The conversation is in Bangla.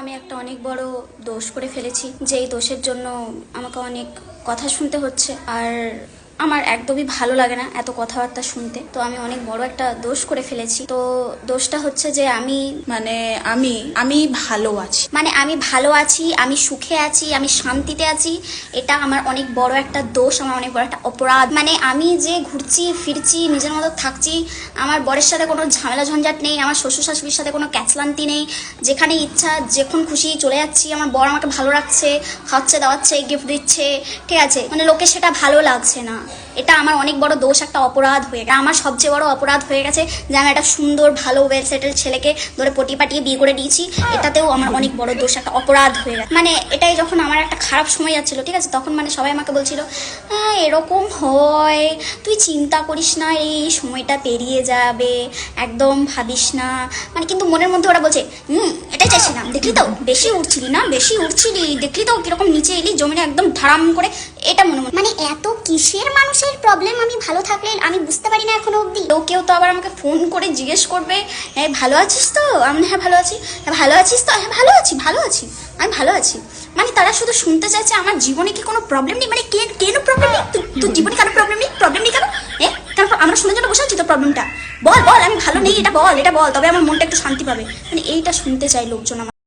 আমি একটা অনেক বড় দোষ করে ফেলেছি, যেই দোষের জন্য আমাকে অনেক কথা শুনতে হচ্ছে। আর আমার একদমই ভালো লাগে না এত কথাবার্তা শুনতে। তো আমি অনেক বড় একটা দোষ করে ফেলেছি। তো দোষটা হচ্ছে যে আমি আমি ভালো আছি, আমি ভালো আছি, আমি সুখে আছি, আমি শান্তিতে আছি। এটা আমার অনেক বড় একটা দোষ, আমার অনেক বড় একটা অপরাধ। আমি যে ঘুরছি ফিরছি, নিজের মতো থাকছি, আমার বরের সাথে কোনো ঝামেলা ঝঞ্ঝাট নেই, আমার শ্বশুর শাশুড়ির সাথে কোনো ক্যাচলান্তি নেই, যেখানে ইচ্ছা যখন খুশি চলে যাচ্ছি। আমার বর আমাকে ভালো রাখছে, খাওয়াচ্ছে দাওয়াচ্ছে, গিফট দিচ্ছে, ঠিক আছে। লোকে সেটা ভালো লাগছে না। এটা আমার অনেক বড় দোষ, একটা অপরাধ হয়ে গেছে। আমার সবচেয়ে বড় অপরাধ হয়ে গেছে যে আমি একটা সুন্দর ভালো ওয়েল সেটেল ছেলেকে ধরে পটি পাটিয়ে বিয়ে করে দিয়েছি। এটাতেও আমার অনেক বড় দোষ, একটা অপরাধ হয়ে গেছে। এটাই যখন আমার একটা খারাপ সময় যাচ্ছিল, ঠিক আছে, তখন সবাই আমাকে বলছিল হ্যাঁ এরকম হয়, তুই চিন্তা করিস না, এই সময়টা পেরিয়ে যাবে, একদম ভাবিস না। কিন্তু মনের মধ্যে ওরা বলছে এটাই চাইছিলাম, দেখলি তো বেশি উঠছিলি না, বেশি উঠছিলি, দেখলি তো কিরকম নিচে এলি জমিনে একদম ধারাম করে। এটা মনে এত কিসের মানুষের প্রবলেম আমি ভালো থাকলে আমি বুঝতে পারি না এখনো অবধি। কেউ তো আবার আমাকে ফোন করে জিজ্ঞেস করবে হ্যাঁ ভালো আছিস তো, আমি হ্যাঁ ভালো আছি। হ্যাঁ ভালো আছিস তো, হ্যাঁ ভালো আছি, আমি ভালো আছি। তারা শুধু শুনতে চাইছে আমার জীবনে কি কোনো প্রবলেম নেই। কেন প্রবলেম নেই? তোর জীবনে কেন প্রবলেম নেই? কেন কেন আমরা শোনার জন্য বসে আছি? তোর প্রবলেমটা বল, আমি ভালো নেই এটা বল, তবে আমার মনটা একটু শান্তি পাবে। এইটা শুনতে চাই লোকজন আমার।